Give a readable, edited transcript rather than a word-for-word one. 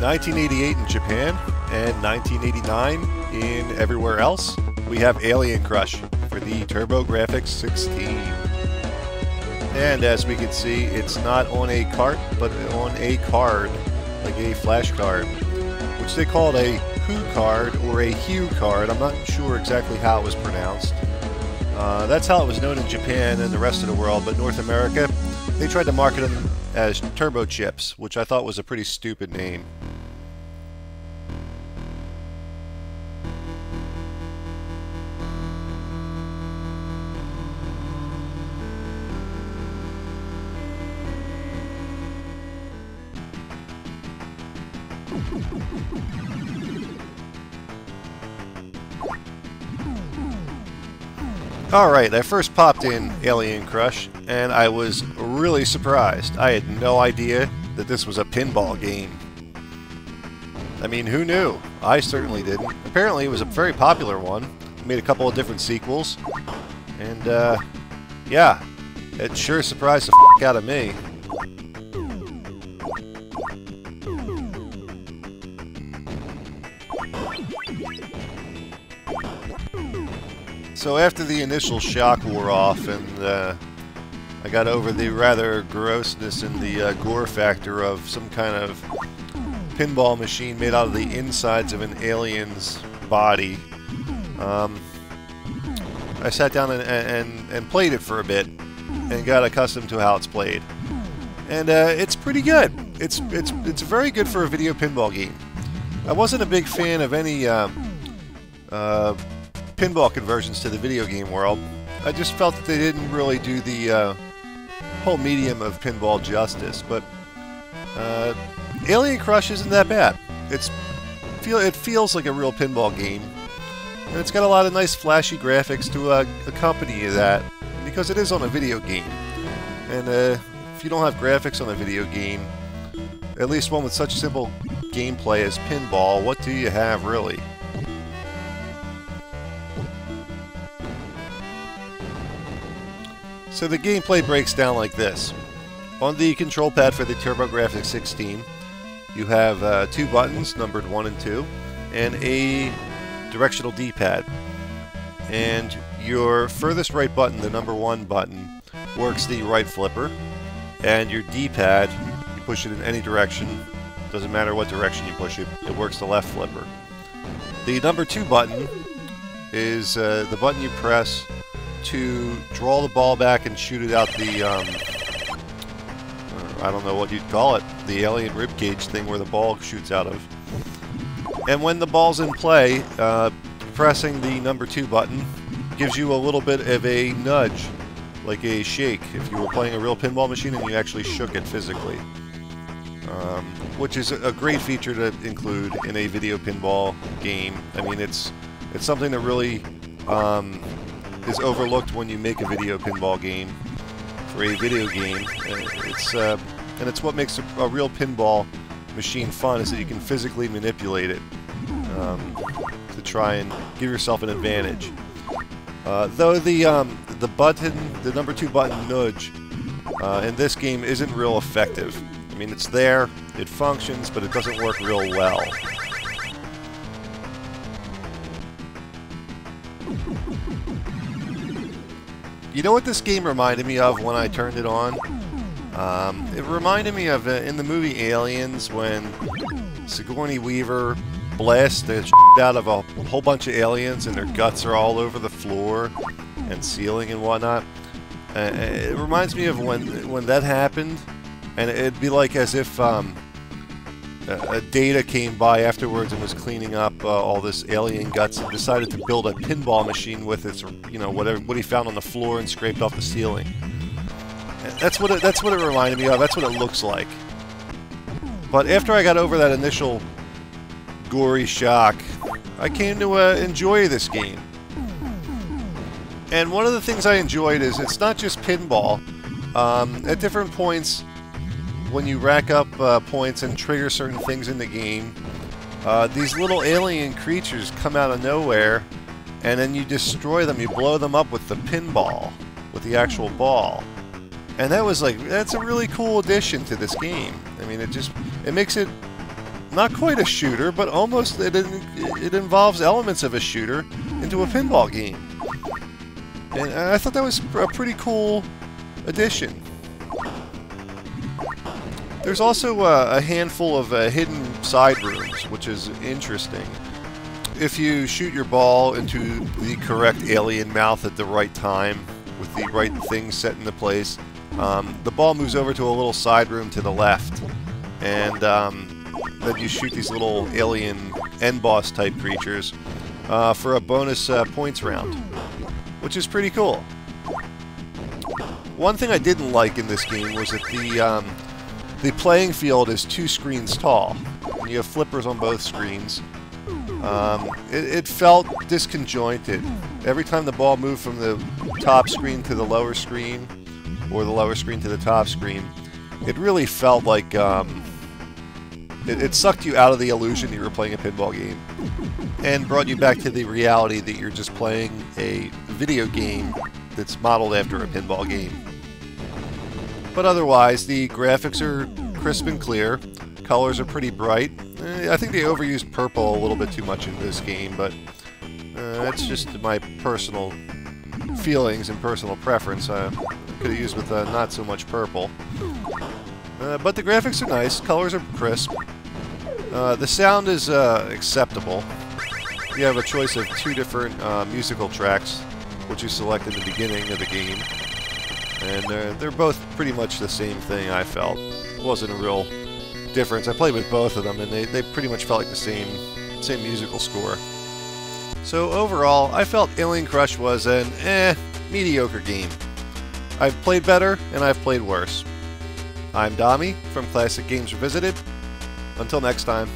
1988 in Japan and 1989 in everywhere else, we have Alien Crush for the TurboGrafx 16. And as we can see, it's not on a cart, but on a card, like a flash card, which they called a Who card or a Hue card. I'm not sure exactly how it was pronounced. That's how it was known in Japan and the rest of the world, but North America, they tried to market them as Turbo Chips, which I thought was a pretty stupid name. Alright, I first popped in Alien Crush, and I was really surprised. I had no idea that this was a pinball game. I mean, who knew? I certainly didn't. Apparently it was a very popular one. It made a couple of different sequels. And, yeah, it sure surprised the f*** out of me. So after the initial shock wore off and I got over the rather grossness and the gore factor of some kind of pinball machine made out of the insides of an alien's body, I sat down and played it for a bit and got accustomed to how it's played. And it's pretty good. It's very good for a video pinball game. I wasn't a big fan of any pinball conversions to the video game world. I just felt that they didn't really do the whole medium of pinball justice, but Alien Crush isn't that bad. It feels like a real pinball game, and it's got a lot of nice flashy graphics to accompany that, because it is on a video game. And if you don't have graphics on a video game, at least one with such simple gameplay as pinball, what do you have really? So the gameplay breaks down like this. On the control pad for the TurboGrafx 16, you have two buttons, numbered 1 and 2, and a directional D-pad. And your furthest right button, the number 1 button, works the right flipper, and your D-pad, you push it in any direction, doesn't matter what direction you push it, it works the left flipper. The number 2 button is the button you press to draw the ball back and shoot it out the, I don't know what you'd call it, the alien ribcage thing where the ball shoots out of. And when the ball's in play, pressing the number 2 button gives you a little bit of a nudge, like a shake, if you were playing a real pinball machine and you actually shook it physically. Which is a great feature to include in a video pinball game. I mean, it's something that really is overlooked when you make a video pinball game for a video game. And it's what makes a real pinball machine fun, is that you can physically manipulate it to try and give yourself an advantage. Though the button, the number 2 button nudge in this game isn't real effective. I mean, it's there, it functions, but it doesn't work real well. You know what this game reminded me of when I turned it on? It reminded me of in the movie Aliens, when Sigourney Weaver blasts the shit out of a whole bunch of aliens and their guts are all over the floor and ceiling and whatnot. It reminds me of when that happened, and it'd be like as if a Data came by afterwards and was cleaning up all this alien guts and decided to build a pinball machine with its, you know, what he found on the floor and scraped off the ceiling. That's what it reminded me of. That's what it looks like. But after I got over that initial gory shock, I came to enjoy this game. And one of the things I enjoyed is it's not just pinball. At different points, when you rack up points and trigger certain things in the game, these little alien creatures come out of nowhere, and then you destroy them. You blow them up with the pinball, with the actual ball. And that's a really cool addition to this game. I mean, it makes it not quite a shooter, but almost it involves elements of a shooter into a pinball game. And I thought that was a pretty cool addition. There's also a handful of hidden side rooms, which is interesting. If you shoot your ball into the correct alien mouth at the right time, with the right things set into place, the ball moves over to a little side room to the left. And then you shoot these little alien end boss type creatures for a bonus points round, which is pretty cool. One thing I didn't like in this game was that the playing field is 2 screens tall, and you have flippers on both screens. It felt disconjointed. Every time the ball moved from the top screen to the lower screen, or the lower screen to the top screen, it really felt like it sucked you out of the illusion that you were playing a pinball game, and brought you back to the reality that you're just playing a video game that's modeled after a pinball game. But otherwise, the graphics are crisp and clear, colors are pretty bright. I think they overused purple a little bit too much in this game, but that's just my personal feelings and personal preference. I could have used with not so much purple. But the graphics are nice, colors are crisp. The sound is acceptable. You have a choice of 2 different musical tracks, which you select in the beginning of the game. And they're both pretty much the same thing, I felt. It wasn't a real difference. I played with both of them, and they pretty much felt like the same musical score. So overall, I felt Alien Crush was an mediocre game. I've played better, and I've played worse. I'm Dommy from Classic Games Revisited. Until next time.